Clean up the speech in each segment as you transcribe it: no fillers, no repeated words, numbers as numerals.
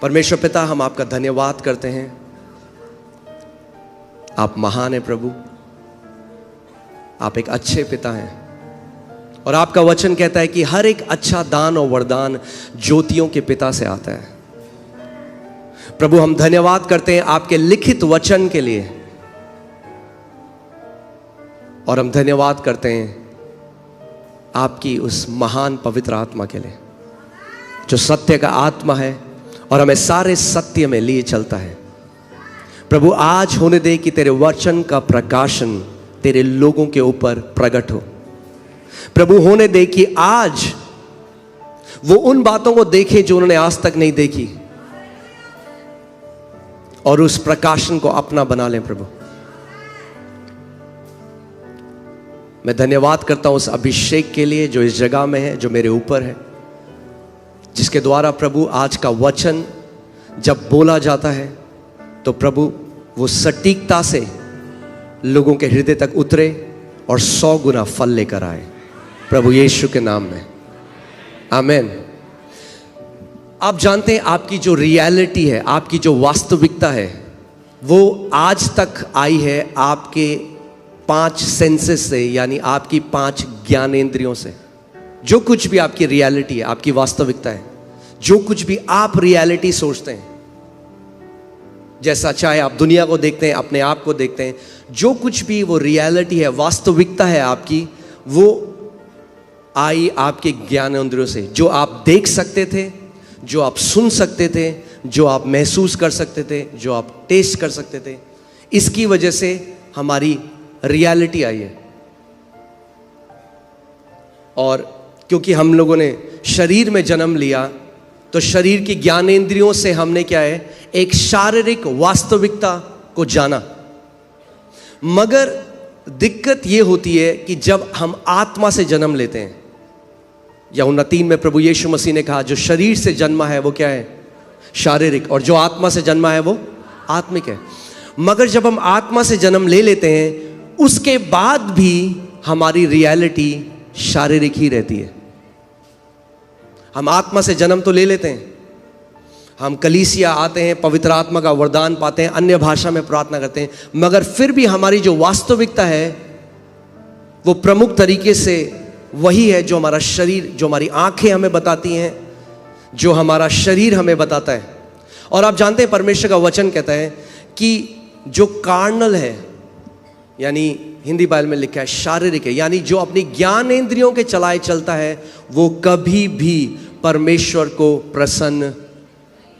परमेश्वर पिता, हम आपका धन्यवाद करते हैं। आप महान हैं प्रभु, आप एक अच्छे पिता हैं और आपका वचन कहता है कि हर एक अच्छा दान और वरदान ज्योतियों के पिता से आता है। प्रभु, हम धन्यवाद करते हैं आपके लिखित वचन के लिए और हम धन्यवाद करते हैं आपकी उस महान पवित्र आत्मा के लिए जो सत्य का आत्मा है और हमें सारे सत्य में लिए चलता है। प्रभु, आज होने दे कि तेरे वचन का प्रकाशन तेरे लोगों के ऊपर प्रकट हो। प्रभु, होने दे कि आज वो उन बातों को देखें जो उन्होंने आज तक नहीं देखी और उस प्रकाशन को अपना बना लें। प्रभु, मैं धन्यवाद करता हूं उस अभिषेक के लिए जो इस जगह में है, जो मेरे ऊपर है, जिसके द्वारा प्रभु आज का वचन जब बोला जाता है तो प्रभु वो सटीकता से लोगों के हृदय तक उतरे और 100 गुना फल लेकर आए। प्रभु यीशु के नाम में आमीन। आप जानते हैं आपकी जो रियलिटी है, आपकी जो वास्तविकता है, वो आज तक आई है आपके 5 सेंसेस से, यानी आपकी 5 ज्ञानेंद्रियों से। जो कुछ भी आपकी रियलिटी है, आपकी वास्तविकता है, जो कुछ भी आप रियलिटी सोचते हैं, जैसा चाहे आप दुनिया को देखते हैं, अपने आप को देखते हैं, जो कुछ भी वो रियलिटी है, वास्तविकता है आपकी, वो आई आपके ज्ञानेंद्रियों से। जो आप देख सकते थे, जो आप सुन सकते थे, जो आप महसूस कर सकते थे, जो आप टेस्ट कर सकते थे, इसकी वजह से हमारी रियलिटी आई है। और क्योंकि हम लोगों ने शरीर में जन्म लिया तो शरीर की ज्ञानेंद्रियों से हमने क्या है, एक शारीरिक वास्तविकता को जाना। मगर दिक्कत ये होती है कि जब हम आत्मा से जन्म लेते हैं, यूहन्ना 3 में प्रभु यीशु मसीह ने कहा जो शरीर से जन्मा है वो क्या है, शारीरिक, और जो आत्मा से जन्मा है वो आत्मिक है। मगर जब हम आत्मा से जन्म ले लेते हैं उसके बाद भी हमारी रियलिटी शारीरिक ही रहती है। हम आत्मा से जन्म तो ले लेते हैं, हम कलीसिया आते हैं, पवित्र आत्मा का वरदान पाते हैं, अन्य भाषा में प्रार्थना करते हैं, मगर फिर भी हमारी जो वास्तविकता है वो प्रमुख तरीके से वही है जो हमारा शरीर, जो हमारी आंखें हमें बताती हैं, जो हमारा शरीर हमें बताता है। और आप जानते हैं परमेश्वर का वचन कहता है कि जो कार्नल है, यानी हिंदी बाइबल में लिखा है शारीरिक है, यानी जो अपनी ज्ञानेंद्रियों के चलाए चलता है, वो कभी भी परमेश्वर को प्रसन्न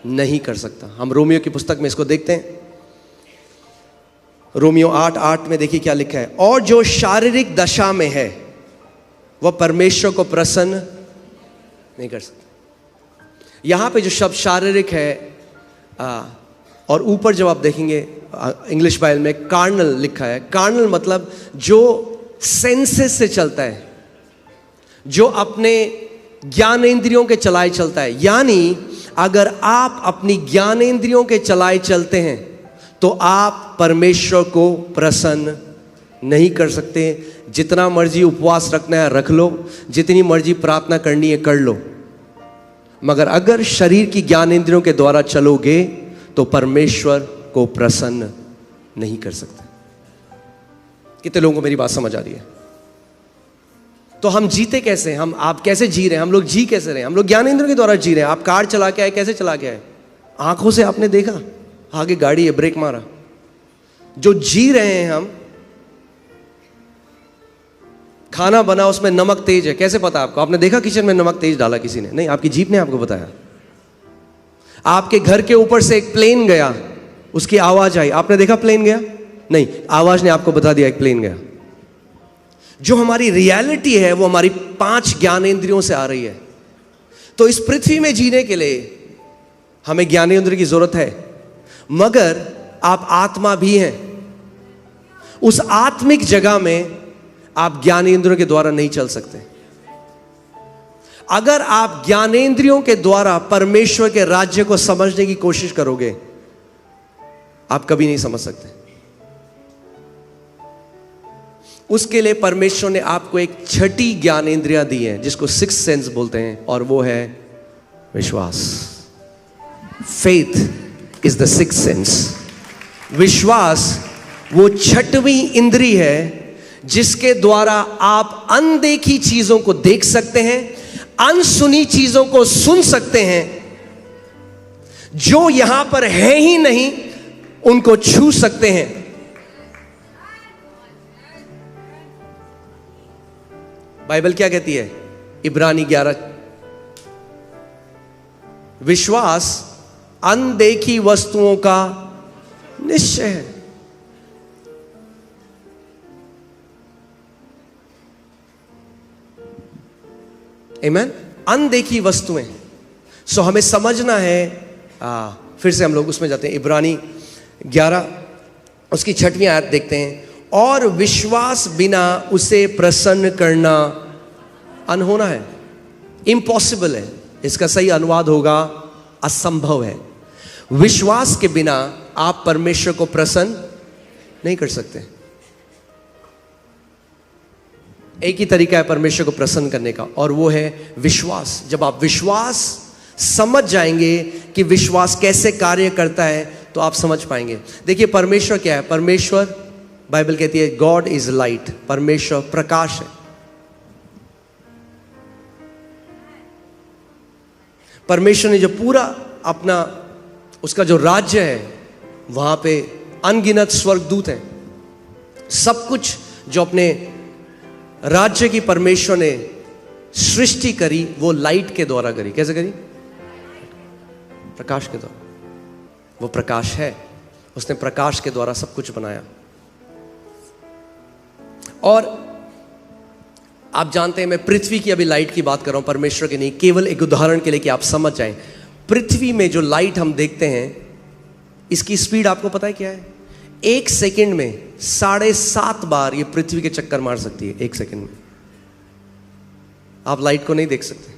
नहीं कर सकता। हम रोमियो की पुस्तक में इसको देखते हैं, रोमियो 8:8 में देखिए क्या लिखा है, और जो शारीरिक दशा में है वह परमेश्वर को प्रसन्न नहीं कर सकता। यहां पे जो शब्द शारीरिक है और ऊपर जब आप देखेंगे इंग्लिश बाइबल में कार्नल लिखा है। कार्नल मतलब जो सेंसेस से चलता है, जो अपने ज्ञानेंद्रियों के चलाए चलता है। यानी अगर आप अपनी ज्ञानेंद्रियों के चलाए चलते हैं तो आप परमेश्वर को प्रसन्न नहीं कर सकते। जितना मर्जी उपवास रखना है रख लो, जितनी मर्जी प्रार्थना करनी है कर लो, मगर अगर शरीर की ज्ञानेंद्रियों के द्वारा चलोगे तो परमेश्वर को प्रसन्न नहीं कर सकते। कितने लोगों को मेरी बात समझ आ रही है? तो हम जीते कैसे, आप कैसे जी रहे हैं, हम लोग जी कैसे रहे हैं? हम लोग ज्ञानेंद्रियों के द्वारा जी रहे हैं। आप कार चला के आए, कैसे चला के आए? आंखों से आपने देखा आगे गाड़ी है, ब्रेक मारा। जो जी रहे हैं हम, खाना बना उसमें नमक तेज है, कैसे पता आपको? आपने देखा किचन में नमक तेज डाला किसी ने? नहीं, आपकी जीभ ने आपको बताया। आपके घर के ऊपर से एक प्लेन गया, उसकी आवाज आई, आपने देखा प्लेन गया? नहीं, आवाज ने आपको बता दिया एक प्लेन गया। जो हमारी रियलिटी है वो हमारी 5 ज्ञानेंद्रियों से आ रही है। तो इस पृथ्वी में जीने के लिए हमें ज्ञानेंद्रिय की जरूरत है, मगर आप आत्मा भी हैं। उस आत्मिक जगह में आप ज्ञानेंद्रियों के द्वारा नहीं चल सकते। अगर आप ज्ञानेंद्रियों के द्वारा परमेश्वर के राज्य को समझने की कोशिश करोगे, आप कभी नहीं समझ सकते। उसके लिए परमेश्वर ने आपको एक छठी ज्ञानेंद्रियां दी है जिसको 6th सेंस बोलते हैं, और वो है विश्वास। Faith is the sixth sense. विश्वास वो छठवीं इंद्री है जिसके द्वारा आप अनदेखी चीजों को देख सकते हैं, अनसुनी चीजों को सुन सकते हैं, जो यहां पर है ही नहीं उनको छू सकते हैं। बाइबल क्या कहती है? इब्रानी 11, विश्वास अनदेखी वस्तुओं का निश्चय है। आमीन। अनदेखी वस्तुएं। सो हमें समझना है। फिर से हम लोग उसमें जाते हैं, इब्रानी 11 उसकी 6वीं आयत देखते हैं। और विश्वास बिना उसे प्रसन्न करना अनहोना है, इम्पॉसिबल है। इसका सही अनुवाद होगा असंभव है। विश्वास के बिना आप परमेश्वर को प्रसन्न नहीं कर सकते। एक ही तरीका है परमेश्वर को प्रसन्न करने का, और वो है विश्वास। जब आप विश्वास समझ जाएंगे कि विश्वास कैसे कार्य करता है तो आप समझ पाएंगे। देखिए परमेश्वर क्या है? परमेश्वर, बाइबल कहती है गॉड इज लाइट, परमेश्वर प्रकाश है। परमेश्वर ने जो पूरा अपना उसका जो राज्य है, वहां पे अनगिनत स्वर्गदूत हैं। सब कुछ जो अपने राज्य की परमेश्वर ने सृष्टि करी वो लाइट के द्वारा करी। कैसे करी? प्रकाश के द्वारा। वो प्रकाश है, उसने प्रकाश के द्वारा सब कुछ बनाया। और आप जानते हैं, मैं पृथ्वी की अभी लाइट की बात कर रहा हूं, परमेश्वर की नहीं। केवल एक उदाहरण के लिए कि आप समझ जाएं। पृथ्वी में जो लाइट हम देखते हैं, इसकी स्पीड आपको पता है क्या है? 1 सेकंड में 7.5 बार ये पृथ्वी के चक्कर मार सकती है। 1 सेकंड में। आप लाइट को नहीं देख सकते,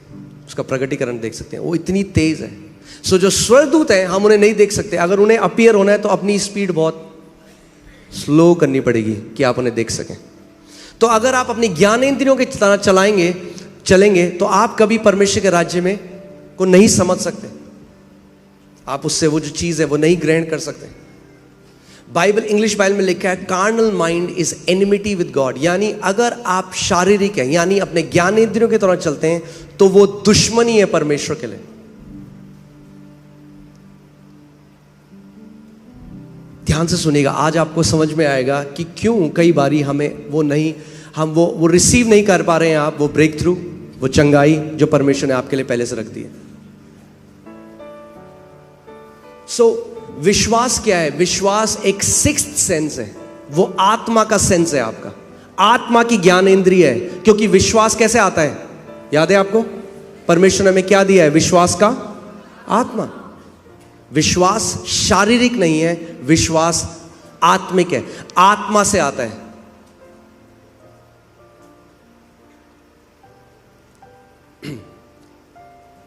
उसका प्रकटीकरण देख सकते हैं, वो इतनी तेज है। सो जो स्वर्गदूत हैं, हम उन्हें नहीं देख सकते। अगर उन्हें अपीयर होना है तो अपनी स्पीड बहुत स्लो करनी पड़ेगी कि आप उन्हें देख सकें। तो अगर आप अपनी ज्ञानेंद्रियों के तरह चलेंगे तो आप कभी परमेश्वर के राज्य में को नहीं समझ सकते। आप उससे वो जो चीज है वो नहीं ग्रहण कर सकते। बाइबल, इंग्लिश बाइबल में लिखा है carnal mind is enmity with God. यानी अगर आप शारीरिक हैं, यानी अपने ज्ञानेंद्रियों की तरह चलते हैं, तो वो दुश्मनी है परमेश्वर के लिए। ध्यान से सुनिएगा, आज आपको समझ में आएगा कि क्यों कई बारी हमें हम वो रिसीव नहीं कर पा रहे हैं। आप वो ब्रेक थ्रू, वो चंगाई जो परमेश्वर ने आपके लिए पहले से रख दी है। सो विश्वास क्या है? विश्वास एक सिक्स्थ सेंस है। वो आत्मा का सेंस है, आपका आत्मा की ज्ञानेंद्रिय है। क्योंकि विश्वास कैसे आता है? याद है आपको? परमेश्वर ने हमें क्या दिया है? विश्वास का आत्मा। विश्वास शारीरिक नहीं है, विश्वास आत्मिक है, आत्मा से आता है।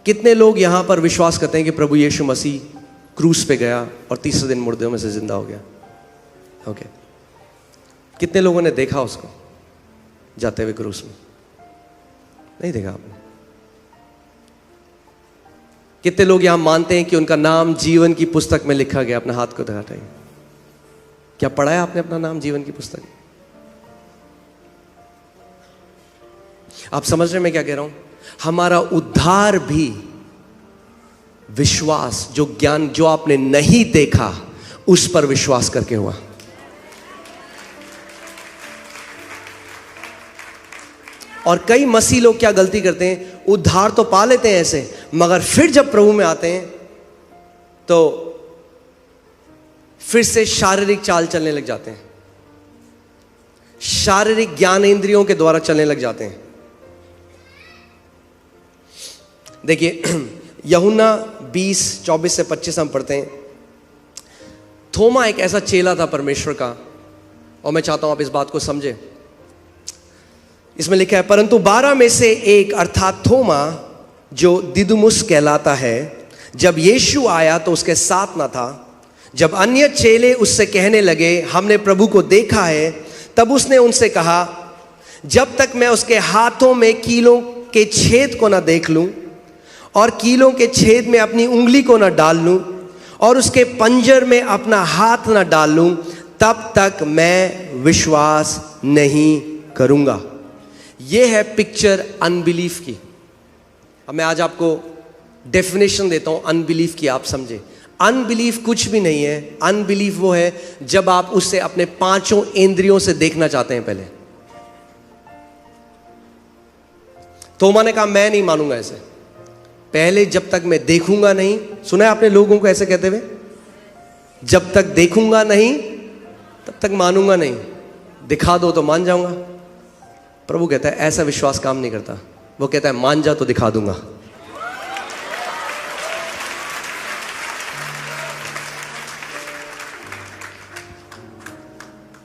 कितने लोग यहां पर विश्वास करते हैं कि प्रभु यीशु मसीह क्रूस पे गया और तीसरे दिन मुर्दों में से जिंदा हो गया? ओके। कितने लोगों ने देखा उसको जाते हुए क्रूस में? नहीं देखा आपने। कितने लोग यहां मानते हैं कि उनका नाम जीवन की पुस्तक में लिखा गया? अपने हाथ को दिखाइए। क्या पढ़ा है आपने अपना नाम जीवन की पुस्तक में? आप समझ रहे हैं मैं क्या कह रहा हूं? हमारा उद्धार भी विश्वास, जो ज्ञान जो आपने नहीं देखा उस पर विश्वास करके हुआ। और कई मसीह लोग क्या गलती करते हैं? उद्धार तो पा लेते हैं ऐसे, मगर फिर जब प्रभु में आते हैं तो फिर से शारीरिक चाल चलने लग जाते हैं, शारीरिक ज्ञानेंद्रियों के द्वारा चलने लग जाते हैं। देखिए यूहन्ना 20:24 से 25 हम पढ़ते हैं। थोमा एक ऐसा चेला था परमेश्वर का, और मैं चाहता हूं आप इस बात को समझें। इसमें लिखा है, परंतु 12 में से एक अर्थात थोमा, जो दिदुमुस कहलाता है, जब यीशु आया तो उसके साथ न था। जब अन्य चेले उससे कहने लगे हमने प्रभु को देखा है, तब उसने उनसे कहा, जब तक मैं उसके हाथों में कीलों के छेद को न देख लूं और कीलों के छेद में अपनी उंगली को न डाल लूं, और उसके पंजर में अपना हाथ ना डालूं, तब तक मैं विश्वास नहीं करूंगा। यह है पिक्चर अनबिलीफ की। अब मैं आज आपको डेफिनेशन देता हूं अनबिलीफ की, आप समझे। अनबिलीफ कुछ भी नहीं है। अनबिलीफ वो है जब आप उससे अपने पांचों इंद्रियों से देखना चाहते हैं। पहले तोमा ने कहा मैं नहीं मानूंगा ऐसे। पहले जब तक मैं देखूंगा नहीं, सुना है आपने लोगों को ऐसे कहते हुए, जब तक देखूंगा नहीं तब तक मानूंगा नहीं, दिखा दो तो मान जाऊंगा। प्रभु कहता है ऐसा विश्वास काम नहीं करता। वो कहता है मान जा तो दिखा दूंगा।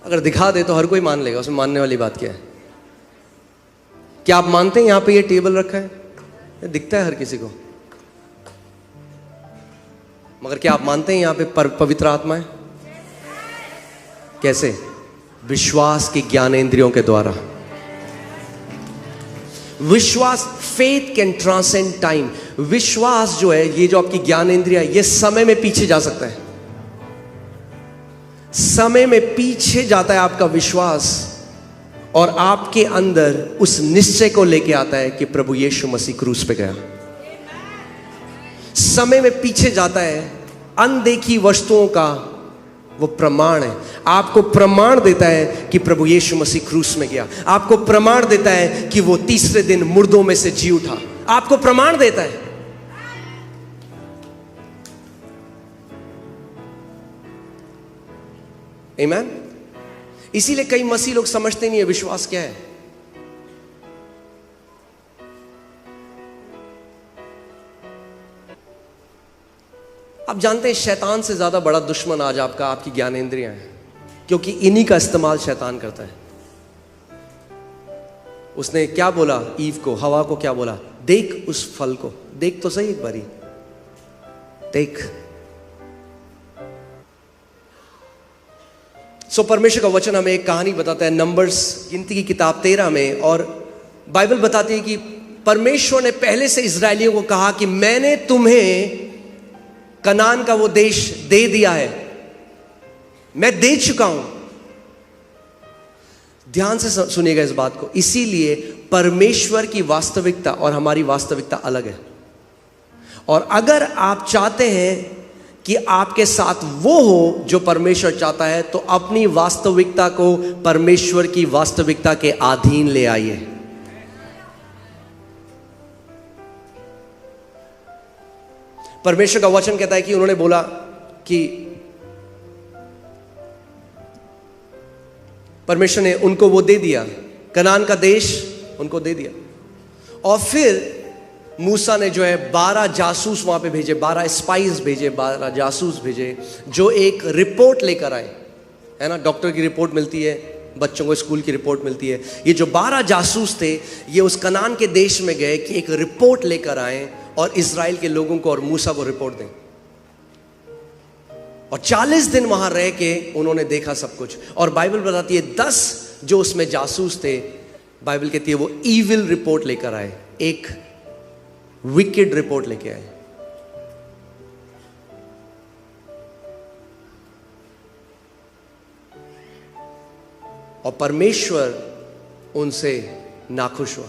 अगर दिखा दे तो हर कोई मान लेगा, उसमें मानने वाली बात क्या है? क्या आप मानते हैं यहां पे ये टेबल रखा है, ये दिखता है हर किसी को, मगर क्या आप मानते हैं यहां पे पवित्र आत्मा है? कैसे? विश्वास की ज्ञानेंद्रियों के द्वारा। विश्वास, फेथ कैन ट्रांसेंड टाइम। विश्वास जो है, ये जो आपकी ज्ञानेंद्रिया है, ये समय में पीछे जा सकता है। समय में पीछे जाता है आपका विश्वास, और आपके अंदर उस निश्चय को लेके आता है कि प्रभु यीशु मसीह क्रूस पे गया। समय में पीछे जाता है। अनदेखी वस्तुओं का वो प्रमाण है। आपको प्रमाण देता है कि प्रभु यीशु मसीह क्रूस में गया। आपको प्रमाण देता है कि वो तीसरे दिन मुर्दों में से जी उठा। आपको प्रमाण देता है। आमीन। इसीलिए कई मसीह लोग समझते नहीं है विश्वास क्या है। आप जानते हैं शैतान से ज्यादा बड़ा दुश्मन आज आपका आपकी ज्ञानेंद्रियां हैं, क्योंकि इन्हीं का इस्तेमाल शैतान करता है। उसने क्या बोला ईव को, हवा को क्या बोला? देख उस फल को, देख तो सही एक बारी, देख। सो परमेश्वर का वचन हमें एक कहानी बताता है, नंबर्स गिनती की किताब 13 में, और बाइबल बताती है कि परमेश्वर ने पहले से इजरायलियों को कहा कि मैंने तुम्हें कनान का वो देश दे दिया है, मैं दे चुका हूं। ध्यान से सुनिएगा इस बात को। इसीलिए परमेश्वर की वास्तविकता और हमारी वास्तविकता अलग है। और अगर आप चाहते हैं कि आपके साथ वो हो जो परमेश्वर चाहता है, तो अपनी वास्तविकता को परमेश्वर की वास्तविकता के अधीन ले आइए। परमेश्वर का वचन कहता है कि उन्होंने बोला कि परमेश्वर ने उनको वो दे दिया, कनान का देश उनको दे दिया। और फिर मूसा ने जो है 12 जासूस वहां पे भेजे, 12 स्पाइस भेजे, 12 जासूस भेजे, जो एक रिपोर्ट लेकर आए, है ना। डॉक्टर की रिपोर्ट मिलती है, बच्चों को स्कूल की रिपोर्ट मिलती है। ये जो 12 जासूस थे, ये उस कनान के देश में गए कि एक रिपोर्ट लेकर आए और इजराइल के लोगों को और मूसा को रिपोर्ट दें। और 40 दिन वहां रह के उन्होंने देखा सब कुछ। और बाइबल बताती है 10 जो उसमें जासूस थे, बाइबल कहती है वो ईविल रिपोर्ट लेकर आए, एक विकेड रिपोर्ट लेके आए। और परमेश्वर उनसे नाखुश हुआ।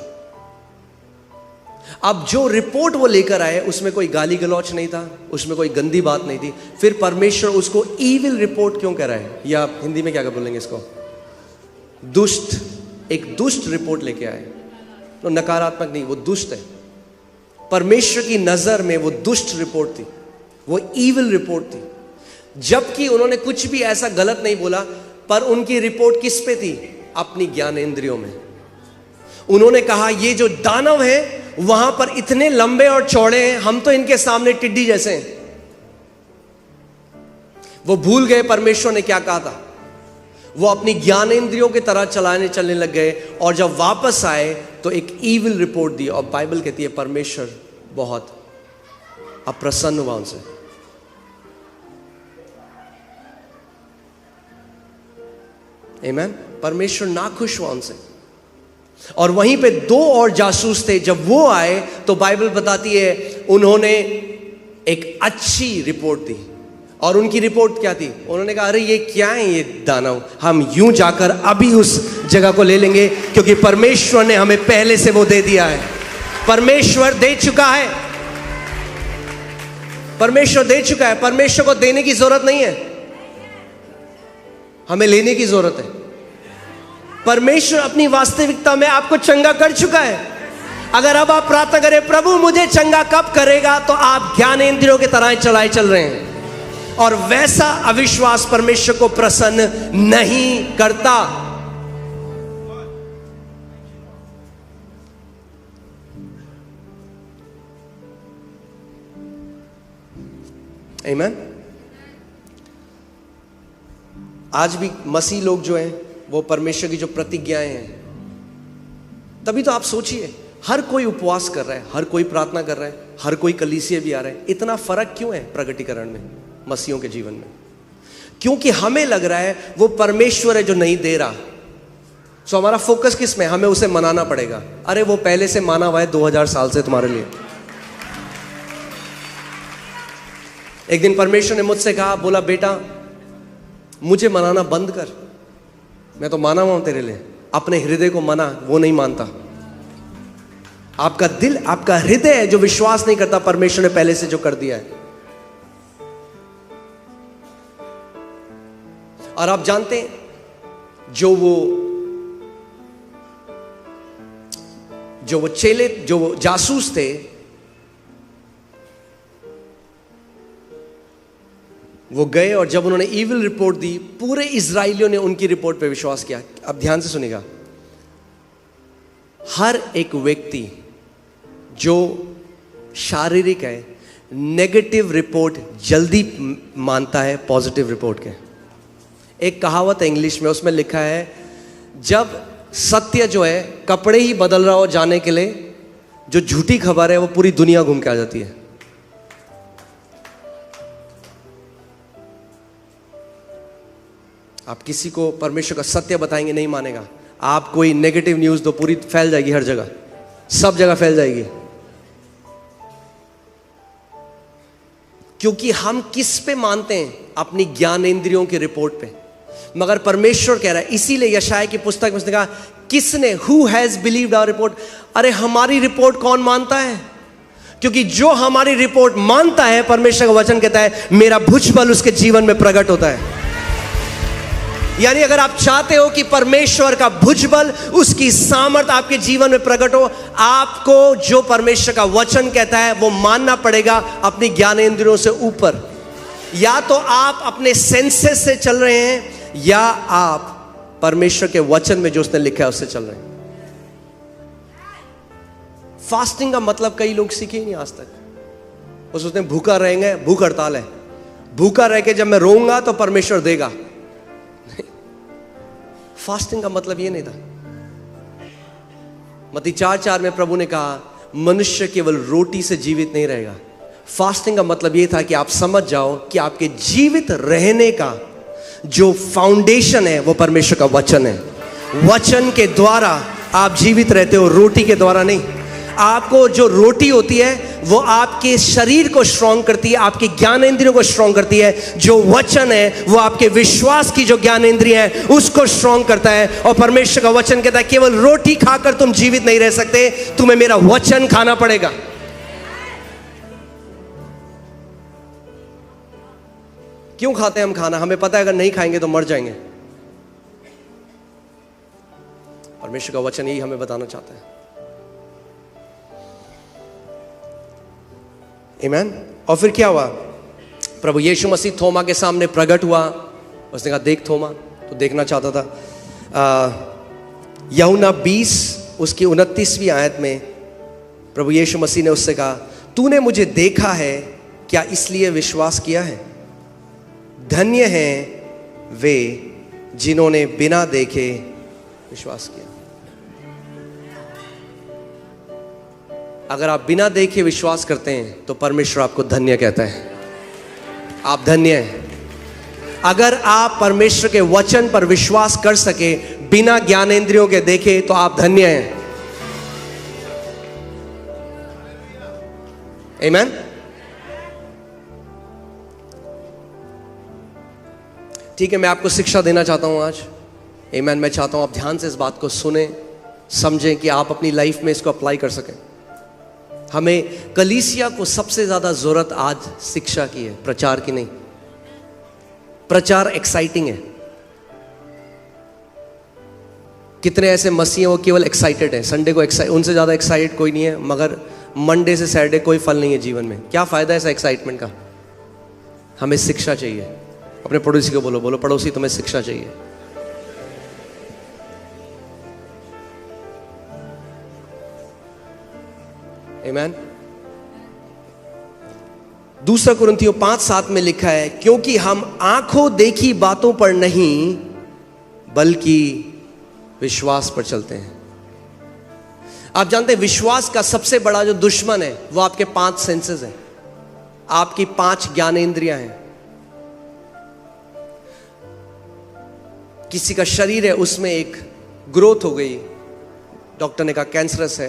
अब जो रिपोर्ट वो लेकर आए उसमें कोई गाली गलौच नहीं था, उसमें कोई गंदी बात नहीं थी। फिर परमेश्वर उसको ईविल रिपोर्ट क्यों कह रहा है, या आप हिंदी में क्या बोलेंगे इसको, दुष्ट, एक दुष्ट रिपोर्ट लेके आए। तो नकारात्मक नहीं, वो दुष्ट है। परमेश्वर की नजर में वो दुष्ट रिपोर्ट थी, वो ईविल रिपोर्ट थी। जबकि उन्होंने कुछ भी ऐसा गलत नहीं बोला, पर उनकी रिपोर्ट किस पे थी? अपनी ज्ञानेंद्रियों में। उन्होंने कहा ये जो दानव है वहां पर इतने लंबे और चौड़े हैं, हम तो इनके सामने टिड्डी जैसे हैं। वो भूल गए परमेश्वर ने क्या कहा था। वो अपनी ज्ञानेंद्रियों की तरह चलने लग गए, और जब वापस आए तो एक ईविल रिपोर्ट दी। और बाइबल कहती है परमेश्वर बहुत अप्रसन्न हुआ उनसे। आमीन। परमेश्वर नाखुश हुआ उनसे। और वहीं पे 2 और जासूस थे, जब वो आए तो बाइबल बताती है उन्होंने एक अच्छी रिपोर्ट दी। और उनकी रिपोर्ट क्या थी? उन्होंने कहा अरे ये क्या है ये दानव, हम यूं जाकर अभी उस जगह को ले लेंगे क्योंकि परमेश्वर ने हमें पहले से वो दे दिया है। परमेश्वर दे चुका है, परमेश्वर दे चुका है। परमेश्वर को देने की जरूरत नहीं है, हमें लेने की जरूरत है। परमेश्वर अपनी वास्तविकता में आपको चंगा कर चुका है। अगर अब आप प्रार्थना करें प्रभु मुझे चंगा कब करेगा, तो आप ज्ञानेंद्रियों की तरह चलाए चल रहे हैं, और वैसा अविश्वास परमेश्वर को प्रसन्न नहीं करता। आमीन। आज भी मसीह लोग जो हैं वो परमेश्वर की जो प्रतिज्ञाएं हैं, तभी तो आप सोचिए हर कोई उपवास कर रहा है, हर कोई प्रार्थना कर रहा है, हर कोई कलीसिया भी आ रहा है। इतना फर्क क्यों है प्रगटीकरण में, मसीहों के जीवन में? क्योंकि हमें लग रहा है वो परमेश्वर है जो नहीं दे रहा। सो हमारा फोकस किस में? हमें उसे मनाना पड़ेगा। अरे वो पहले से माना हुआ है 2000 साल से तुम्हारे लिए। एक दिन परमेश्वर ने मुझसे कहा, बोला बेटा मुझे मनाना बंद कर, मैं तो माना हुआ हूं तेरे लिए। अपने हृदय को मना, वो नहीं मानता। आपका दिल, आपका हृदय है जो विश्वास नहीं करता परमेश्वर ने पहले से जो कर दिया है। और आप जानते हैं जो वो चेले, जो वो जासूस थे, वो गए और जब उन्होंने इविल रिपोर्ट दी, पूरे इजराइलियों ने उनकी रिपोर्ट पे विश्वास किया। अब ध्यान से सुनिएगा, हर एक व्यक्ति जो शारीरिक है नेगेटिव रिपोर्ट जल्दी मानता है पॉजिटिव रिपोर्ट के। एक कहावत है इंग्लिश में, उसमें लिखा है जब सत्य जो है कपड़े ही बदल रहा हो जाने के लिए, जो झूठी खबर है वो पूरी दुनिया घूम के आ जाती है। आप किसी को परमेश्वर का सत्य बताएंगे, नहीं मानेगा। आप कोई नेगेटिव न्यूज दो, पूरी फैल जाएगी, हर जगह, सब जगह फैल जाएगी। क्योंकि हम किस पे मानते हैं? अपनी ज्ञानेंद्रियों की रिपोर्ट पे। मगर परमेश्वर कह रहा है, इसीलिए यशायाह की पुस्तक में उसने कहा, किसने, who has believed our report? अरे हमारी रिपोर्ट कौन मानता है? क्योंकि जो हमारी रिपोर्ट मानता है, परमेश्वर का वचन कहता है मेरा भुजबल उसके जीवन में प्रकट होता है। यानी अगर आप चाहते हो कि परमेश्वर का भुजबल, उसकी सामर्थ आपके जीवन में प्रकट हो, आपको जो परमेश्वर का वचन कहता है वो मानना पड़ेगा अपनी ज्ञानेंद्रियों से ऊपर। या तो आप अपने सेंसेस से चल रहे हैं, या आप परमेश्वर के वचन में जो उसने लिखा है उससे चल रहे हैं। फास्टिंग का मतलब कई लोग सीखे ही नहीं आज तक। वो सोचते हैं भूखा रहेंगे, भूख हड़ताल है, भूखा रह के जब मैं रोऊंगा तो परमेश्वर देगा। फास्टिंग का मतलब ये नहीं था। मत्ती 4:4 में प्रभु ने कहा मनुष्य केवल रोटी से जीवित नहीं रहेगा। फास्टिंग का मतलब ये था कि आप समझ जाओ कि आपके जीवित रहने का जो फाउंडेशन है वो परमेश्वर का वचन है। वचन के द्वारा आप जीवित रहते हो, रोटी के द्वारा नहीं। आपको जो रोटी होती है वो आपके शरीर को स्ट्रॉन्ग करती है, आपके ज्ञानेंद्रियों को स्ट्रॉन्ग करती है। जो वचन है वो आपके विश्वास की जो ज्ञानेंद्रिय है उसको स्ट्रॉन्ग करता है। और परमेश्वर का वचन कहता है केवल रोटी खाकर तुम जीवित नहीं रह सकते, तुम्हें मेरा वचन खाना पड़ेगा। क्यों खाते हैं हम खाना? हमें पता है अगर नहीं खाएंगे तो मर जाएंगे। परमेश्वर का वचन यही हमें बताना चाहता है। आमीन। और फिर क्या हुआ? प्रभु यीशु मसीह थोमा के सामने प्रकट हुआ। उसने कहा देख थोमा, तो देखना चाहता था। यूहन्ना 20 उसकी 29वीं आयत में प्रभु यीशु मसीह ने उससे कहा तूने मुझे देखा है, क्या इसलिए विश्वास किया है? धन्य हैं वे जिन्होंने बिना देखे विश्वास किया। अगर आप बिना देखे विश्वास करते हैं तो परमेश्वर आपको धन्य कहता है। आप धन्य हैं। अगर आप परमेश्वर के वचन पर विश्वास कर सके बिना ज्ञानेंद्रियों के देखे तो आप धन्य हैं। आमीन। ठीक है, मैं आपको शिक्षा देना चाहता हूँ आज। आमीन। मैं चाहता हूँ आप ध्यान से इस बात को सुने, समझें कि आप अपनी लाइफ में इसको अप्लाई कर सकें। हमें कलीसिया को सबसे ज़्यादा ज़रूरत आज शिक्षा की है, प्रचार की नहीं। प्रचार एक्साइटिंग है। कितने ऐसे मसीह हैं वो केवल एक्साइटेड हैं, संडे को उनसे ज़्यादा एक्साइटेड कोई नहीं है, मगर मंडे से सैटरडे कोई फल नहीं है जीवन में। क्या फ़ायदा ऐसा एक्साइटमेंट का? हमें शिक्षा चाहिए। अपने पड़ोसी को बोलो, बोलो पड़ोसी तुम्हें शिक्षा चाहिए। आमीन। दूसरा कुरिन्थियों 5:7 में लिखा है, क्योंकि हम आंखों देखी बातों पर नहीं बल्कि विश्वास पर चलते हैं। आप जानते हैं विश्वास का सबसे बड़ा जो दुश्मन है वो आपके 5 सेंसेस हैं, आपकी 5 ज्ञानेंद्रियां हैं। किसी का शरीर है, उसमें एक ग्रोथ हो गई, डॉक्टर ने कहा कैंसरस है।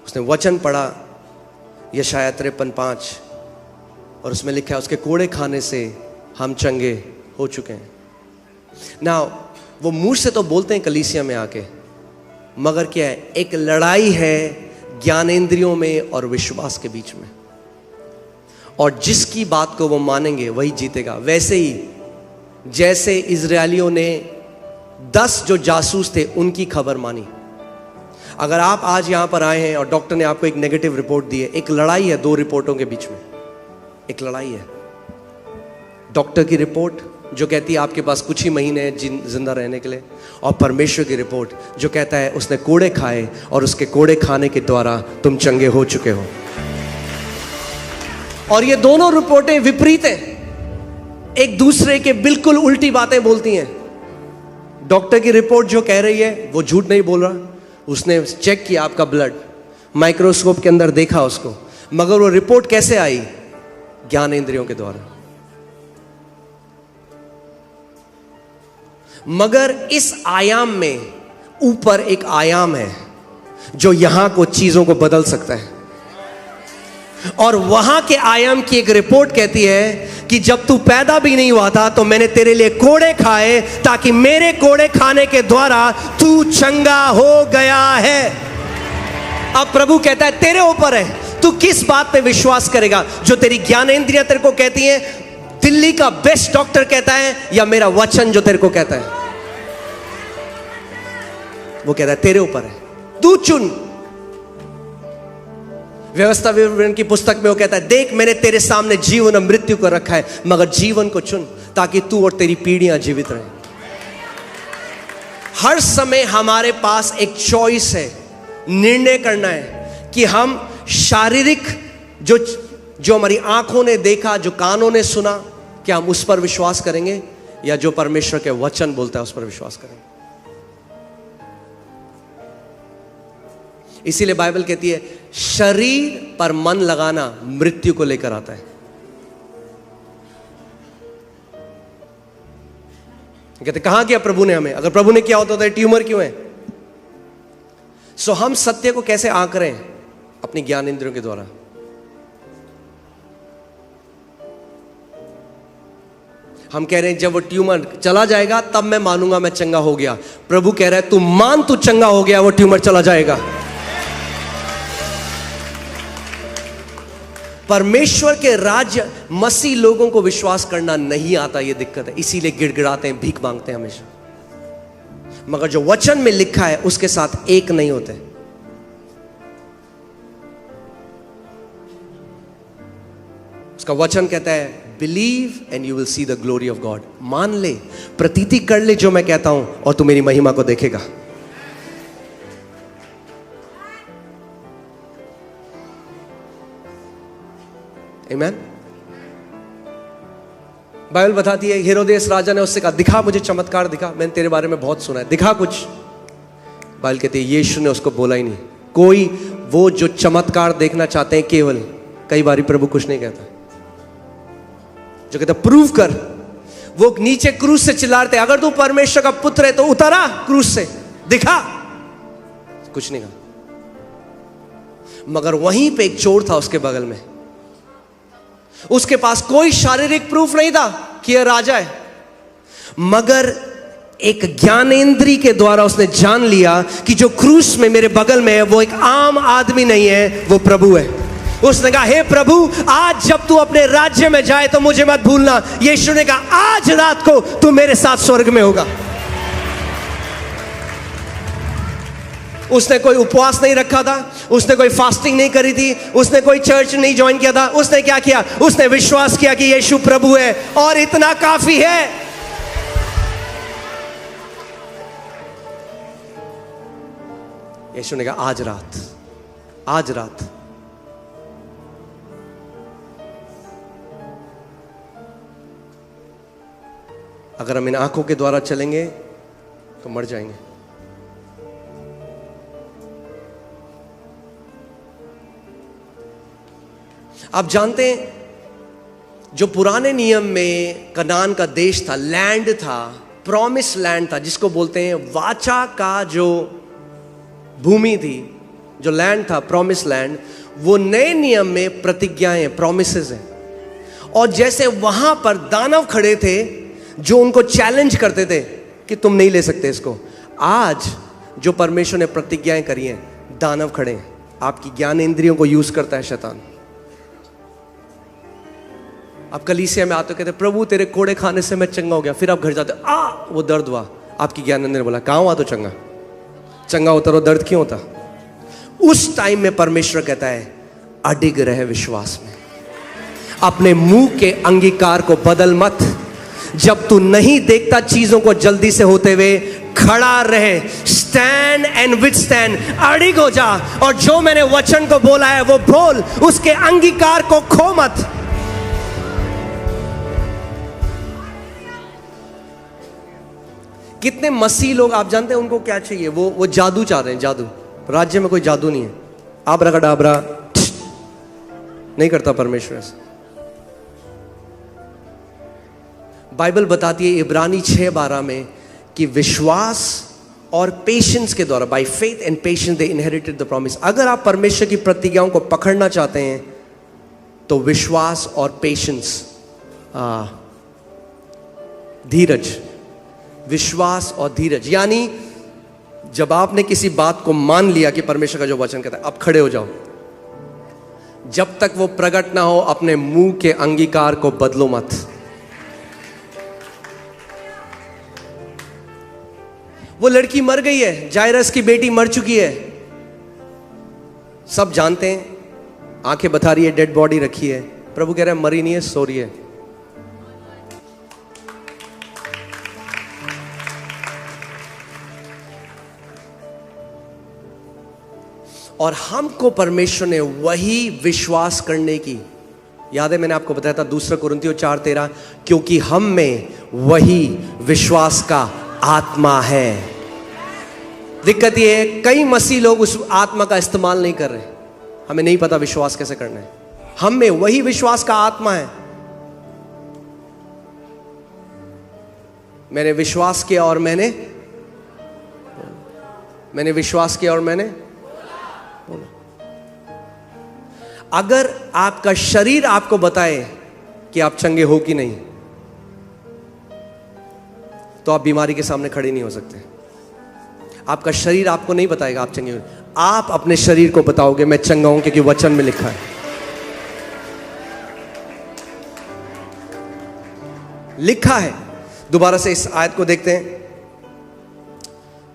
उसने वचन पढ़ा यशायाह 53:5 और उसमें लिखा है उसके कोड़े खाने से हम चंगे हो चुके हैं। ना वो मुंह से तो बोलते हैं कलीसिया में आके, मगर क्या है, एक लड़ाई है ज्ञानेंद्रियों में और विश्वास के बीच में, और जिसकी बात को वो मानेंगे वही जीतेगा। वैसे ही जैसे इजरायलियों ने 10 जो जासूस थे उनकी खबर मानी। अगर आप आज यहां पर आए हैं और डॉक्टर ने आपको एक नेगेटिव रिपोर्ट दी है, एक लड़ाई है 2 रिपोर्टों के बीच में, एक लड़ाई है। डॉक्टर की रिपोर्ट जो कहती है आपके पास कुछ ही महीने हैं जिंदा रहने के लिए, और परमेश्वर की रिपोर्ट जो कहता है उसने कोड़े खाए और उसके कोड़े खाने के द्वारा तुम चंगे हो चुके हो। और ये दोनों रिपोर्टें विपरीत हैं, एक दूसरे के बिल्कुल उल्टी बातें बोलती हैं। डॉक्टर की रिपोर्ट जो कह रही है वो झूठ नहीं बोल रहा, उसने चेक किया आपका ब्लड, माइक्रोस्कोप के अंदर देखा उसको, मगर वो रिपोर्ट कैसे आई? ज्ञानेंद्रियों के द्वारा। मगर इस आयाम में ऊपर एक आयाम है जो यहां को चीजों को बदल सकता है, और वहां के आयाम की एक रिपोर्ट कहती है कि जब तू पैदा भी नहीं हुआ था तो मैंने तेरे लिए कोड़े खाए ताकि मेरे कोड़े खाने के द्वारा तू चंगा हो गया है। अब प्रभु कहता है तेरे ऊपर है, तू किस बात पे विश्वास करेगा? जो तेरी ज्ञानेंद्रियां तेरे को कहती हैं, दिल्ली का बेस्ट डॉक्टर कहता है, या मेरा वचन जो तेरे को कहता है? वो कहता है तेरे ऊपर है, तू चुन। व्यवस्था विवरण की पुस्तक में वो कहता है देख मैंने तेरे सामने जीवन और मृत्यु को रखा है, मगर जीवन को चुन ताकि तू और तेरी पीढ़ियां जीवित रहें। हर समय हमारे पास एक चॉइस है, निर्णय करना है कि हम शारीरिक जो हमारी आंखों ने देखा, जो कानों ने सुना, क्या हम उस पर विश्वास करेंगे, या जो परमेश्वर के वचन बोलता है उस पर विश्वास करेंगे। इसीलिए बाइबल कहती है शरीर पर मन लगाना मृत्यु को लेकर आता है। कहते कहां किया प्रभु ने हमें? अगर प्रभु ने किया होता तो ट्यूमर क्यों है? सो हम सत्य को कैसे आंक रहे हैं? अपनी ज्ञान इंद्रियों के द्वारा। हम कह रहे हैं जब वो ट्यूमर चला जाएगा तब मैं मानूंगा मैं चंगा हो गया। प्रभु कह रहा है तू मान, तू चंगा हो गया, वो ट्यूमर चला जाएगा। परमेश्वर के राज्य मसीह लोगों को विश्वास करना नहीं आता, ये दिक्कत है, इसीलिए गिड़गिड़ाते हैं, भीख मांगते हैं हमेशा। मगर जो वचन में लिखा है उसके साथ एक नहीं होते। उसका वचन कहता है believe and you will see the glory of God. मान ले, प्रतीति कर ले जो मैं कहता हूं, और तू मेरी महिमा को देखेगा। आमीन। बाइबल बताती है हेरोदेस राजा ने उससे कहा दिखा मुझे चमत्कार दिखा, मैंने तेरे बारे में बहुत सुना है, दिखा कुछ। बाइबल कहती है यीशु ने उसको बोला ही नहीं। कोई वो जो चमत्कार देखना चाहते हैं केवल, कई बारी प्रभु कुछ नहीं कहता, जो कहता प्रूव कर। वो नीचे क्रूस से चिल्लाते अगर तू परमेश्वर का पुत्र है तो उतरा क्रूस से, दिखा, कुछ नहीं कहा। मगर वहीं पे एक चोर था उसके बगल में, उसके पास कोई शारीरिक प्रूफ नहीं था कि यह राजा है, मगर एक ज्ञानेंद्री के द्वारा उसने जान लिया कि जो क्रूस में मेरे बगल में है वो एक आम आदमी नहीं है, वो प्रभु है। उसने कहा, हे प्रभु, आज जब तू अपने राज्य में जाए तो मुझे मत भूलना। यीशु ने कहा, आज रात को तू मेरे साथ स्वर्ग में होगा। उसने कोई उपवास नहीं रखा था, उसने कोई फास्टिंग नहीं करी थी, उसने कोई चर्च नहीं ज्वाइन किया था। उसने क्या किया? उसने विश्वास किया कि यीशु प्रभु है और इतना काफी है। यीशु ने कहा, आज रात अगर हम इन आंखों के द्वारा चलेंगे तो मर जाएंगे। आप जानते हैं, जो पुराने नियम में कनान का देश था, लैंड था, प्रॉमिस लैंड था, जिसको बोलते हैं वाचा का जो भूमि थी, जो लैंड था, प्रॉमिस लैंड, वो नए नियम में प्रतिज्ञाएं, प्रॉमिसेस हैं। और जैसे वहां पर दानव खड़े थे जो उनको चैलेंज करते थे कि तुम नहीं ले सकते इसको, आज जो परमेश्वर ने प्रतिज्ञाएं करी हैं, दानव खड़े हैं। आपकी ज्ञानेंद्रियों को यूज करता है शैतान। आप कलीसिया में आते हो, कहते प्रभु तेरे कोड़े खाने से मैं चंगा हो गया, फिर आप घर जाते, वो दर्द हुआ। आपकी ज्ञानेंद्र ने बोला, कहाँ हुआ तो चंगा होता और दर्द क्यों होता? उस टाइम में परमेश्वर कहता है, अडिग रहे विश्वास में, अपने मुंह के अंगीकार को बदल मत। जब तू नहीं देखता चीजों को जल्दी से होते हुए, खड़ा रहे, स्टैंड एंड विथस्टैंड, अडिग हो जा, और जो मैंने वचन को बोला है वो बोल, उसके अंगीकार को खो मत। कितने मसीह लोग आप जानते हैं उनको क्या चाहिए? वो जादू चाह रहे हैं, जादू। राज्य में कोई जादू नहीं है, आबराकडाबरा नहीं करता परमेश्वर से। बाइबल बताती है इब्रानी 6:12 में कि विश्वास और पेशेंस के द्वारा, by faith and patience they inherited the promise. अगर आप परमेश्वर की प्रतिज्ञाओं को पकड़ना चाहते हैं तो विश्वास और पेशेंस, धीरज, विश्वास और धीरज, यानी जब आपने किसी बात को मान लिया कि परमेश्वर का जो वचन कहता है, अब खड़े हो जाओ। जब तक वो प्रकट ना हो, अपने मुंह के अंगीकार को बदलो मत। वो लड़की मर गई है, जायरस की बेटी मर चुकी है, सब जानते हैं, आंखें बता रही है, डेड बॉडी रखी है। प्रभु कह रहा है मरी नहीं है, सो रही है। और हमको परमेश्वर ने वही विश्वास करने की, याद है मैंने आपको बताया था 2 कुरिन्थियों 4:13, क्योंकि हम में वही विश्वास का आत्मा है। दिक्कत यह है, कई मसीह लोग उस आत्मा का इस्तेमाल नहीं कर रहे। हमें नहीं पता विश्वास कैसे करना है। हम में वही विश्वास का आत्मा है। मैंने विश्वास किया और मैंने विश्वास किया और मैंने बोला। अगर आपका शरीर आपको बताए कि आप चंगे हो कि नहीं, तो आप बीमारी के सामने खड़े नहीं हो सकते। आपका शरीर आपको नहीं बताएगा आप चंगे हो। आप अपने शरीर को बताओगे मैं चंगा हूं, क्योंकि वचन में लिखा है। लिखा है। दोबारा से इस आयत को देखते हैं,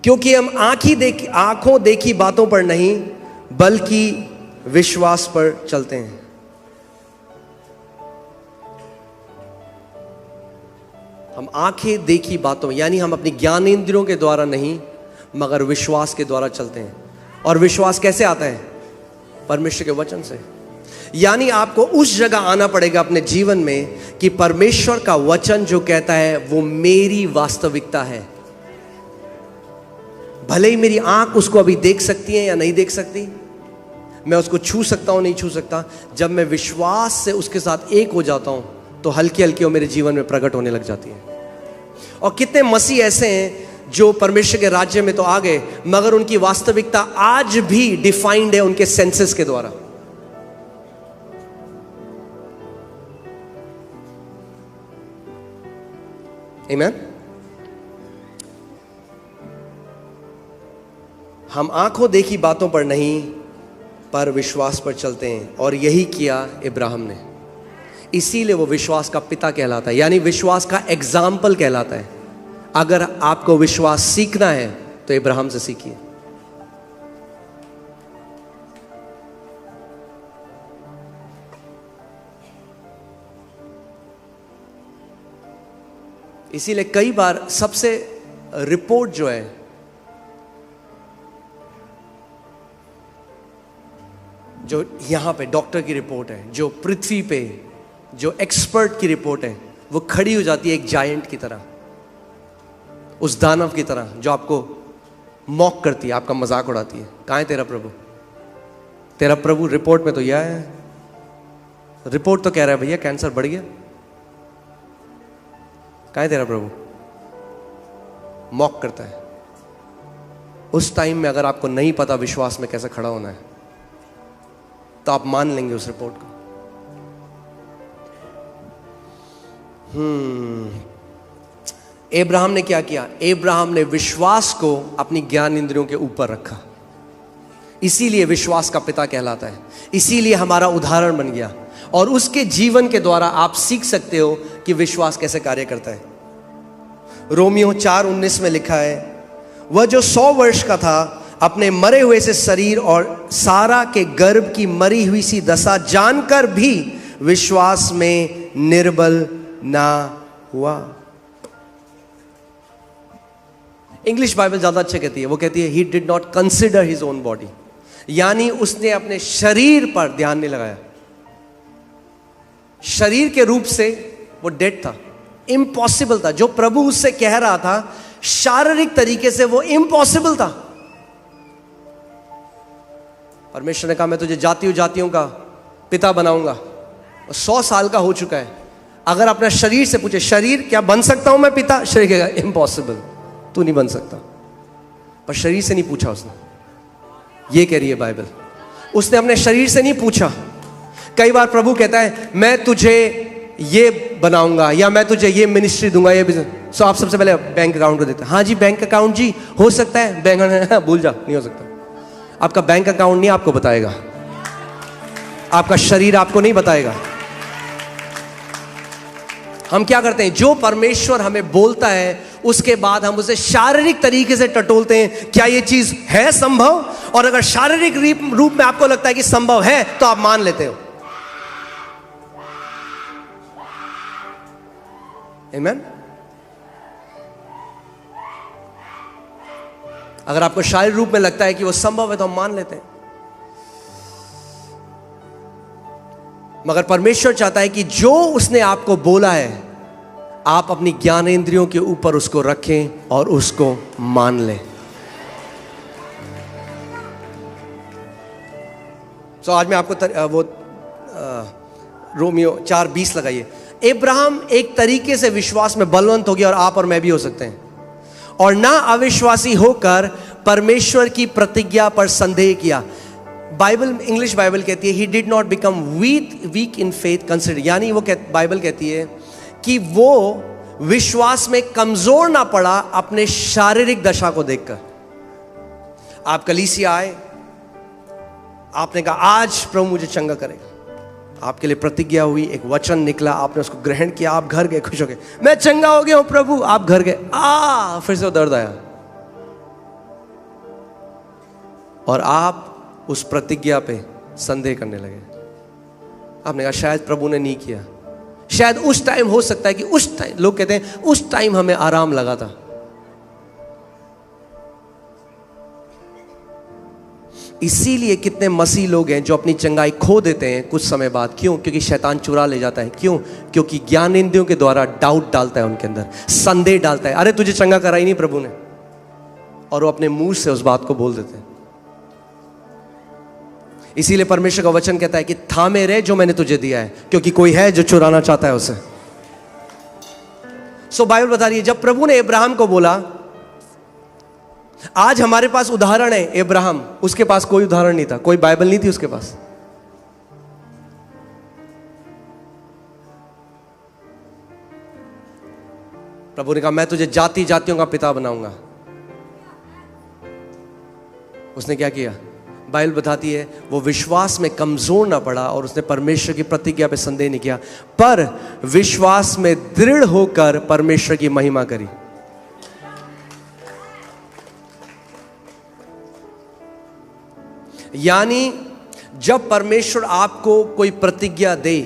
क्योंकि हम आंखों देखी बातों पर नहीं बल्कि विश्वास पर चलते हैं। हम आंखें देखी बातों, यानी हम अपनी ज्ञानेंद्रियों के द्वारा नहीं मगर विश्वास के द्वारा चलते हैं। और विश्वास कैसे आता है? परमेश्वर के वचन से। यानी आपको उस जगह आना पड़ेगा अपने जीवन में कि परमेश्वर का वचन जो कहता है वो मेरी वास्तविकता है। भले ही मेरी आंख उसको अभी देख सकती है या नहीं देख सकती, मैं उसको छू सकता हूं नहीं छू सकता, जब मैं विश्वास से उसके साथ एक हो जाता हूं तो हल्की हल्की वो मेरे जीवन में प्रकट होने लग जाती है। और कितने मसीह ऐसे हैं जो परमेश्वर के राज्य में तो आ गए मगर उनकी वास्तविकता आज भी डिफाइंड है उनके सेंसेस के द्वारा। आमीन। हम आंखों देखी बातों पर नहीं पर विश्वास पर चलते हैं, और यही किया इब्राहिम ने। इसीलिए वो विश्वास का पिता कहलाता है, यानी विश्वास का एग्जाम्पल कहलाता है। अगर आपको विश्वास सीखना है तो इब्राहिम से सीखिए। इसीलिए कई बार सबसे रिपोर्ट जो है, जो यहां पे डॉक्टर की रिपोर्ट है, जो पृथ्वी पे जो एक्सपर्ट की रिपोर्ट है, वो खड़ी हो जाती है एक जायंट की तरह, उस दानव की तरह जो आपको मॉक करती है, आपका मजाक उड़ाती है। कहां है तेरा प्रभु? तेरा प्रभु रिपोर्ट में तो यह है, रिपोर्ट तो कह रहा है भैया कैंसर बढ़ गया। कहां है तेरा प्रभु? मॉक करता है। उस टाइम में अगर आपको नहीं पता विश्वास में कैसे खड़ा होना है, तो आप मान लेंगे उस रिपोर्ट को। इब्राहिम ने क्या किया? इब्राहिम ने विश्वास को अपनी ज्ञान इंद्रियों के ऊपर रखा। इसीलिए विश्वास का पिता कहलाता है, इसीलिए हमारा उदाहरण बन गया। और उसके जीवन के द्वारा आप सीख सकते हो कि विश्वास कैसे कार्य करता है। रोमियो 4:19 में लिखा है, वह जो 100 वर्ष का था अपने मरे हुए से शरीर और सारा के गर्भ की मरी हुई सी दशा जानकर भी विश्वास में निर्बल ना हुआ। इंग्लिश बाइबल ज्यादा अच्छा कहती है, वो कहती है he did not consider his own body, यानी उसने अपने शरीर पर ध्यान नहीं लगाया। शरीर के रूप से वो डेड था, इम्पॉसिबल था। जो प्रभु उससे कह रहा था शारीरिक तरीके से वो इम्पॉसिबल था। परमेश्वर ने कहा मैं तुझे जातियों का पिता बनाऊंगा, और 100 साल का हो चुका है। अगर अपना शरीर से पूछे, शरीर क्या बन सकता हूं मैं पिता? शरीर कहेगा इम्पॉसिबल, तू नहीं बन सकता। पर शरीर से नहीं पूछा उसने, ये कह रही है बाइबल। उसने अपने शरीर से नहीं पूछा। कई बार प्रभु कहता है मैं तुझे ये बनाऊंगा, या मैं तुझे ये मिनिस्ट्री दूंगा, ये बिजनेस। सो आप सबसे पहले बैंक अकाउंट को देते हैं। हाँ जी बैंक अकाउंट जी हो सकता है, बैंक भूल जा, नहीं हो सकता। आपका बैंक अकाउंट नहीं आपको बताएगा, आपका शरीर आपको नहीं बताएगा। हम क्या करते हैं? जो परमेश्वर हमें बोलता है उसके बाद हम उसे शारीरिक तरीके से टटोलते हैं, क्या ये चीज है संभव? और अगर शारीरिक रूप में आपको लगता है कि संभव है तो आप मान लेते हो। आमीन। अगर आपको शारीरिक रूप में लगता है कि वो संभव है तो हम मान लेते हैं। मगर परमेश्वर चाहता है कि जो उसने आपको बोला है आप अपनी ज्ञानेंद्रियों के ऊपर उसको रखें और उसको मान लें। तो आज मैं आपको रोमियो 4:20 लगाइए। इब्राहिम एक तरीके से विश्वास में बलवंत हो गया, और आप और मैं भी हो सकते हैं। और ना अविश्वासी होकर परमेश्वर की प्रतिज्ञा पर संदेह किया। बाइबल, इंग्लिश बाइबल कहती है he did not become weak in faith consider, यानी वो बाइबल कहती है कि वो विश्वास में कमजोर ना पड़ा अपने शारीरिक दशा को देखकर। आप कलीसिया आए, आपने कहा आज प्रभु मुझे चंगा करेगा, आपके लिए प्रतिज्ञा हुई, एक वचन निकला, आपने उसको ग्रहण किया, आप घर गए खुश हो गए, मैं चंगा हो गया हूं प्रभु। आप घर गए, फिर से वो दर्द आया, और आप उस प्रतिज्ञा पे संदेह करने लगे। आपने कहा शायद प्रभु ने नहीं किया, शायद उस टाइम हो सकता है कि उस टाइम, लोग कहते हैं उस टाइम हमें आराम लगा था। इसीलिए कितने मसीह लोग हैं जो अपनी चंगाई खो देते हैं कुछ समय बाद। क्यों? क्योंकि शैतान चुरा ले जाता है। क्यों? क्योंकि ज्ञानेंद्रियों के द्वारा डाउट डालता है उनके अंदर, संदेह डालता है, अरे तुझे चंगा करा ही नहीं प्रभु ने, और वो अपने मुंह से उस बात को बोल देते हैं। इसीलिए परमेश्वर का वचन कहता है कि थामे रहे जो मैंने तुझे दिया है, क्योंकि कोई है जो चुराना चाहता है उसे। सो बाइबल बता रही है जब प्रभु ने इब्राहिम को बोला, आज हमारे पास उदाहरण है इब्राहिम, उसके पास कोई उदाहरण नहीं था, कोई बाइबल नहीं थी उसके पास। प्रभु ने कहा मैं तुझे जातियों का पिता बनाऊंगा। उसने क्या किया? बाइबल बताती है वो विश्वास में कमजोर ना पड़ा और उसने परमेश्वर की प्रतिज्ञा पे संदेह नहीं किया, पर विश्वास में दृढ़ होकर परमेश्वर की महिमा करी। यानी जब परमेश्वर आपको कोई प्रतिज्ञा दे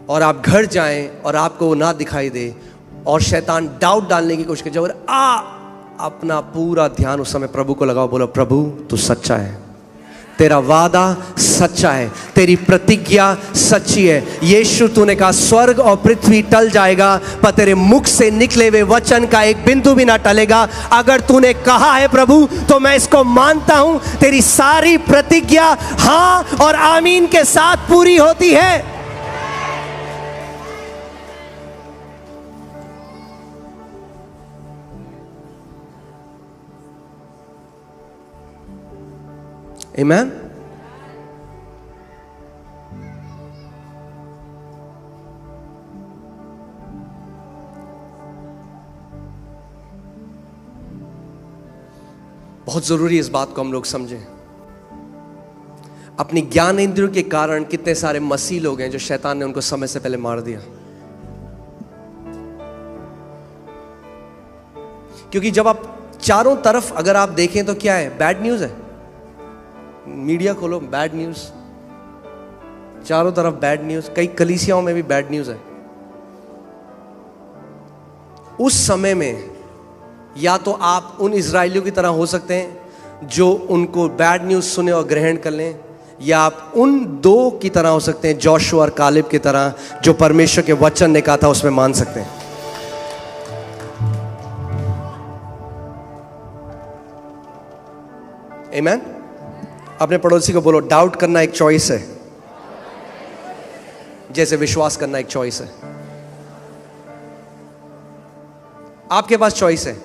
और आप घर जाएं और आपको वो ना दिखाई दे और शैतान डाउट डालने की कोशिश करे, अपना पूरा ध्यान उस समय प्रभु को लगाओ, बोलो प्रभु तू सच्चा है, तेरा वादा सच्चा है, तेरी प्रतिज्ञा सच्ची है। यीशु तूने कहा स्वर्ग और पृथ्वी टल जाएगा पर तेरे मुख से निकले हुए वचन का एक बिंदु भी ना टलेगा। अगर तूने कहा है प्रभु तो मैं इसको मानता हूं, तेरी सारी प्रतिज्ञा हां और आमीन के साथ पूरी होती है। Amen? बहुत जरूरी है इस बात को हम लोग समझें। अपनी ज्ञान इंद्रियों के कारण कितने सारे मसीह लोग हैं जो शैतान ने उनको समय से पहले मार दिया। क्योंकि जब आप चारों तरफ अगर आप देखें तो क्या है? बैड न्यूज है। मीडिया खोलो, बैड न्यूज, चारों तरफ बैड न्यूज, कई कलीसियाओं में भी बैड न्यूज है। उस समय में या तो आप उन इजरायलियों की तरह हो सकते हैं जो उनको बैड न्यूज सुने और ग्रहण कर लें, या आप उन दो की तरह हो सकते हैं, जोशुआ और कालेब की तरह, जो परमेश्वर के वचन ने कहा था उसमें मान सकते हैं। आमीन। अपने पड़ोसी को बोलो डाउट करना एक चॉइस है, जैसे विश्वास करना एक चॉइस है। आपके पास चॉइस है,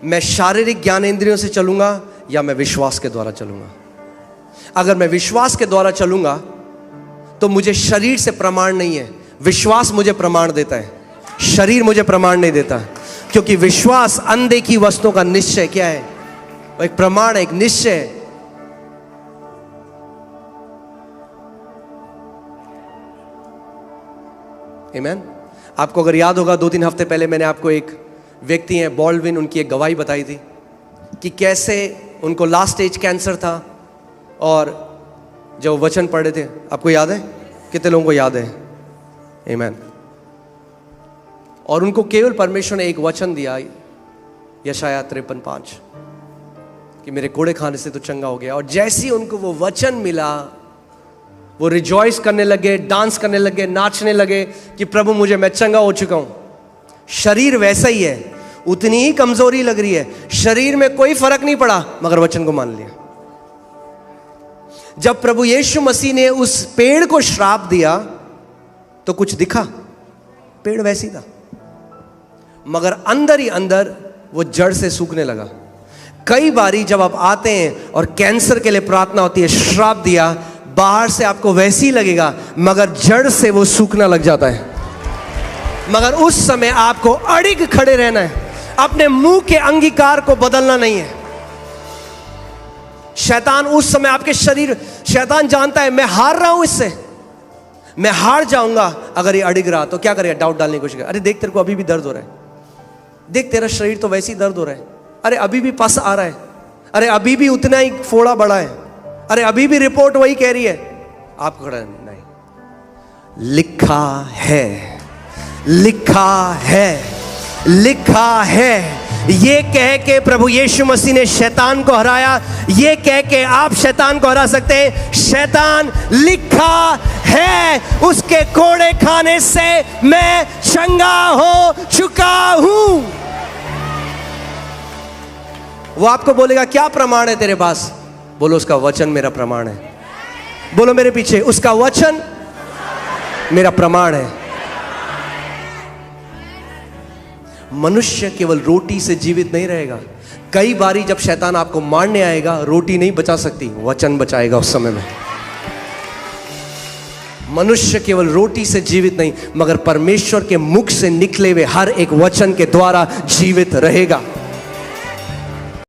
मैं शारीरिक ज्ञान इंद्रियों से चलूंगा या मैं विश्वास के द्वारा चलूंगा। अगर मैं विश्वास के द्वारा चलूंगा तो मुझे शरीर से प्रमाण नहीं है, विश्वास मुझे प्रमाण देता है, शरीर मुझे प्रमाण नहीं देता। क्योंकि विश्वास अनदेखी वस्तुओं का निश्चय क्या है? एक प्रमाण है, एक निश्चय है। आमीन। आपको अगर याद होगा 2-3 हफ्ते पहले मैंने आपको एक व्यक्ति हैं बॉल्डविन, उनकी एक गवाही बताई थी कि कैसे उनको लास्ट स्टेज कैंसर था और जब वचन पढ़ रहे थे, आपको याद है? कितने लोगों को याद है? आमीन। और उनको केवल परमेश्वर ने एक वचन दिया, यशायाह 53:5, कि मेरे कोड़े खाने से तो चंगा हो गया। और जैसे ही उनको वो वचन मिला वो रिजॉइस करने लगे, डांस करने लगे, नाचने लगे कि प्रभु मुझे, मैं चंगा हो चुका हूं। शरीर वैसा ही है, उतनी ही कमजोरी लग रही है, शरीर में कोई फर्क नहीं पड़ा, मगर वचन को मान लिया। जब प्रभु यीशु मसीह ने उस पेड़ को श्राप दिया तो कुछ दिखा, पेड़ वैसी था, मगर अंदर ही अंदर वो जड़ से सूखने लगा। कई बारी जब आप आते हैं और कैंसर के लिए प्रार्थना होती है, श्राप दिया, बाहर से आपको वैसी लगेगा मगर जड़ से वो सूखना लग जाता है। मगर उस समय आपको अड़िग खड़े रहना है, अपने मुंह के अंगीकार को बदलना नहीं है। शैतान उस समय आपके शरीर, शैतान जानता है मैं हार रहा हूं, इससे मैं हार जाऊंगा। अगर ये अड़िग रहा तो क्या करेगा? डाउट डालने की कोशिश करेगा। अरे देख तेरे को अभी भी दर्द हो रहा है, देख तेरा शरीर तो वैसे ही दर्द हो रहा है, अरे अभी भी पस आ रहा है, अरे अभी भी उतना ही फोड़ा बड़ा है, अरे अभी भी रिपोर्ट वही कह रही है। आपको खड़ा नहीं, लिखा है, लिखा है, लिखा है। ये कह के प्रभु यीशु मसीह ने शैतान को हराया, ये कह के आप शैतान को हरा सकते हैं। शैतान, लिखा है उसके कोड़े खाने से मैं चंगा हो चुका हूं। वो आपको बोलेगा क्या प्रमाण है तेरे पास? बोलो उसका वचन मेरा प्रमाण है। बोलो मेरे पीछे, उसका वचन मेरा प्रमाण है। मनुष्य केवल रोटी से जीवित नहीं रहेगा। कई बारी जब शैतान आपको मारने आएगा, रोटी नहीं बचा सकती, वचन बचाएगा उस समय में। मनुष्य केवल रोटी से जीवित नहीं, मगर परमेश्वर के मुख से निकले हुए हर एक वचन के द्वारा जीवित रहेगा।